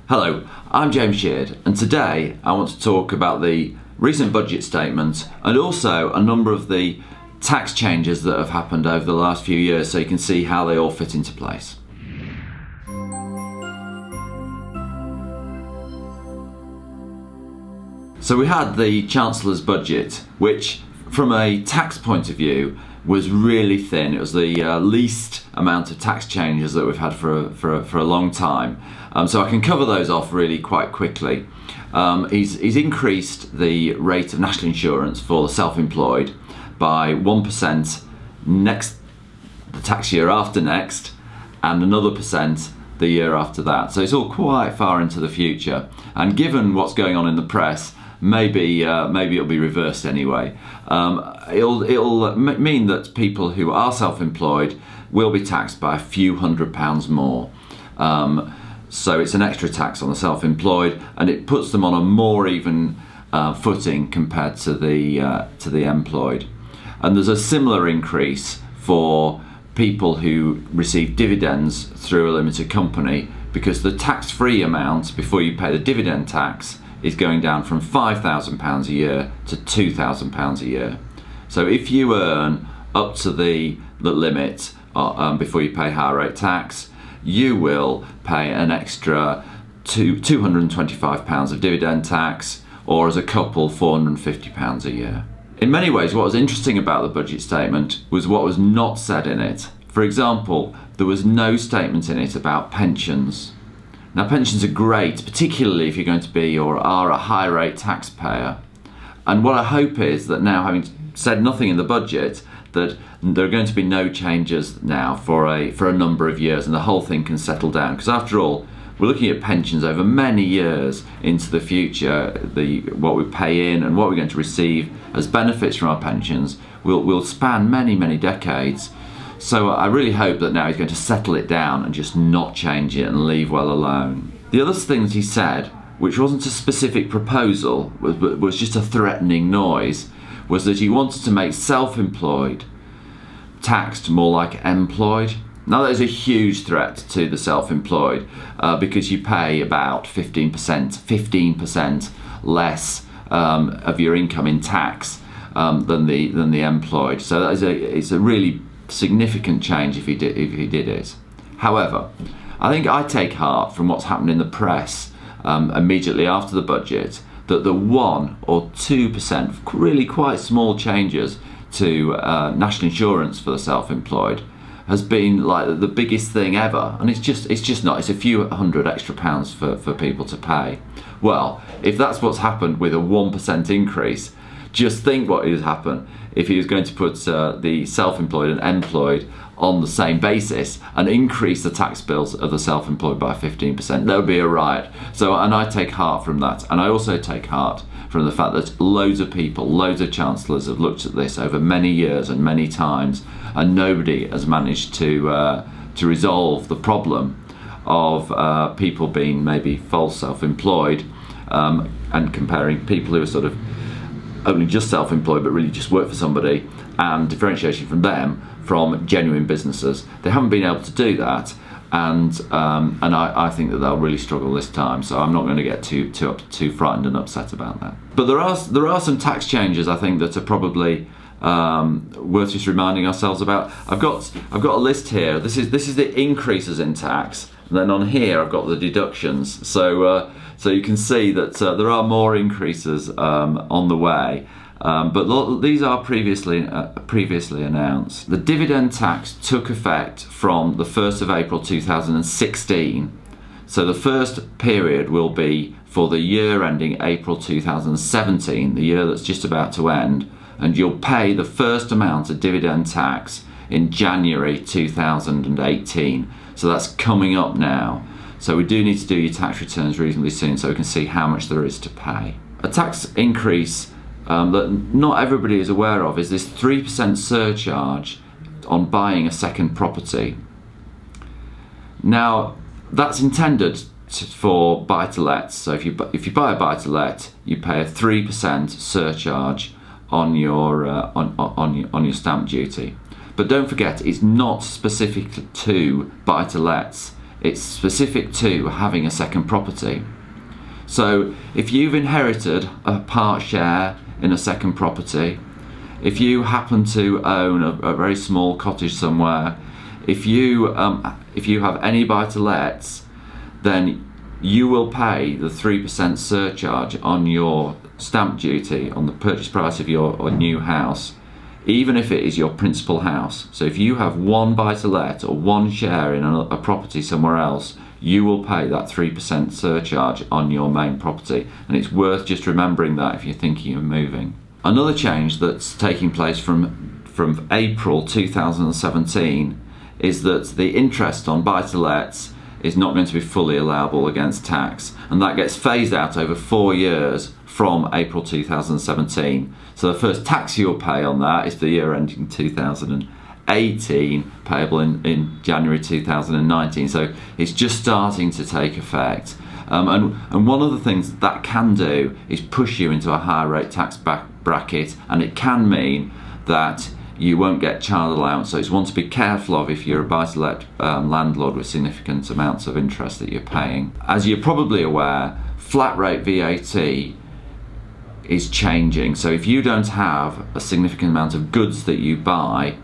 Hello, I'm James Sheard, and today I want to talk about the recent budget statement and also a number of the tax changes that have happened over the last few years, so you can see how they all fit into place. So we had the Chancellor's budget, which from a tax point of view was really thin. It was the least amount of tax changes that we've had for a long time. So I can cover those off really quite quickly. He's increased the rate of national insurance for the self-employed by 1% the tax year after next, and another percent the year after that. So it's all quite far into the future. And given what's going on in the press, maybe it'll be reversed anyway. It'll mean that people who are self-employed will be taxed by a few £100s more. So it's an extra tax on the self-employed, and it puts them on a more even footing compared to the employed. And there's a similar increase for people who receive dividends through a limited company, because the tax-free amount before you pay the dividend tax is going down from £5,000 a year to £2,000 a year. So if you earn up to the limit before you pay higher rate tax, you will pay an extra £225 of dividend tax, or as a couple £450 a year. In many ways, what was interesting about the budget statement was what was not said in it. For example, there was no statement in it about pensions. Now, pensions are great, particularly if you're going to be or are a high rate taxpayer. And what I hope is that now, having said nothing in the budget, that there are going to be no changes now for a number of years, and the whole thing can settle down. Because after all, we're looking at pensions over many years into the future. What we pay in and what we're going to receive as benefits from our pensions will span many decades. So I really hope that now he's going to settle it down and just not change it and leave well alone. The other things he said, which wasn't a specific proposal, was just a threatening noise, was that he wanted to make self-employed taxed more like employed. Now that is a huge threat to the self-employed because you pay about 15% less of your income in tax than the employed. So that it's a really significant change if he did it. However, I think I take heart from what's happened in the press immediately after the budget, that the 1 or 2% really quite small changes to national insurance for the self-employed has been like the biggest thing ever, and it's just not. It's a few £100 extra for people to pay. Well, if that's what's happened with a 1% increase, just think what would happen if he was going to put the self-employed and employed on the same basis and increase the tax bills of the self-employed by 15%. That would be a riot. So, and I take heart from that. And I also take heart from the fact that loads of people, loads of chancellors have looked at this over many years and many times, and nobody has managed to resolve the problem of people being maybe false self-employed and comparing people who are sort of only just self-employed but really just work for somebody, and differentiation from them from genuine businesses. They haven't been able to do that, and I think that they'll really struggle this time. So I'm not going to get too frightened and upset about that. But there are some tax changes I think that are probably worth just reminding ourselves about. I've got a list here. This is the increases in tax, and then on here I've got the deductions. So you can see that there are more increases on the way, but these are previously announced. The dividend tax took effect from the 1st of April 2016. So the first period will be for the year ending April 2017, the year that's just about to end, and you'll pay the first amount of dividend tax in January 2018. So that's coming up now. So we do need to do your tax returns reasonably soon so we can see how much there is to pay. A tax increase that not everybody is aware of is this 3% surcharge on buying a second property. Now, that's intended for buy-to-lets. So if you buy a buy-to-let, you pay a 3% surcharge on your on your stamp duty. But don't forget, it's not specific to buy-to-lets. It's specific to having a second property. So if you've inherited a part share in a second property, if you happen to own a very small cottage somewhere, if you have any buy-to-lets, then you will pay the 3% surcharge on your stamp duty on the purchase price of your new house, even if it is your principal house. So if you have one buy-to-let or one share in a property somewhere else, you will pay that 3% surcharge on your main property, and it's worth just remembering that if you're thinking of moving. Another change that's taking place from April 2017 is that the interest on buy-to-lets is not going to be fully allowable against tax, and that gets phased out over 4 years from April 2017. So the first tax you'll pay on that is the year ending 2018, payable in January 2019. So it's just starting to take effect. And one of the things that can do is push you into a higher rate tax bracket, and it can mean that you won't get child allowance. So it's one to be careful of if you're a buy-to-let landlord with significant amounts of interest that you're paying. As you're probably aware, flat rate VAT is changing. So if you don't have a significant amount of goods that you buy,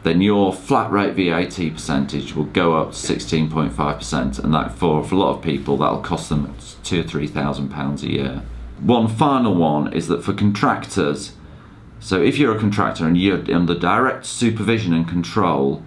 then your flat rate VAT percentage will go up to 16.5%, and that for a lot of people that'll cost them £2,000 or £3,000 a year. One final one is that for contractors, so if you're a contractor and you're under direct supervision and control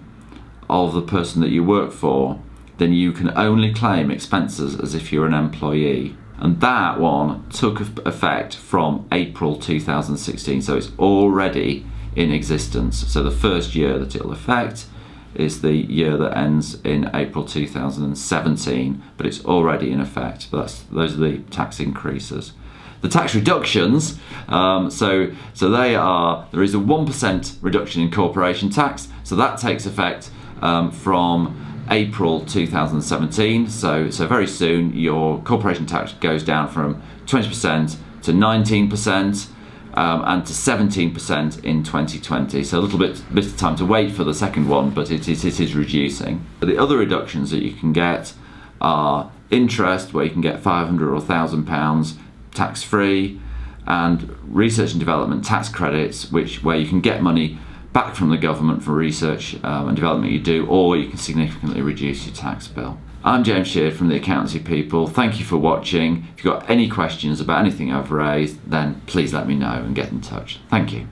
of the person that you work for, then you can only claim expenses as if you're an employee. And that one took effect from April 2016, so it's already in existence. So the first year that it'll affect is the year that ends in April 2017, but it's already in effect. But those are the tax increases. The tax reductions, so there is a 1% reduction in corporation tax, so that takes effect from April 2017, so very soon your corporation tax goes down from 20% to 19% and to 17% in 2020. So a little bit of time to wait for the second one, but it is reducing. The other reductions that you can get are interest, where you can get £500 or £1,000 tax-free, and research and development tax credits, where you can get money back from the government for research and development you do, or you can significantly reduce your tax bill. I'm James Sheard from the Accountancy People. Thank you for watching. If you've got any questions about anything I've raised, then please let me know and get in touch. Thank you.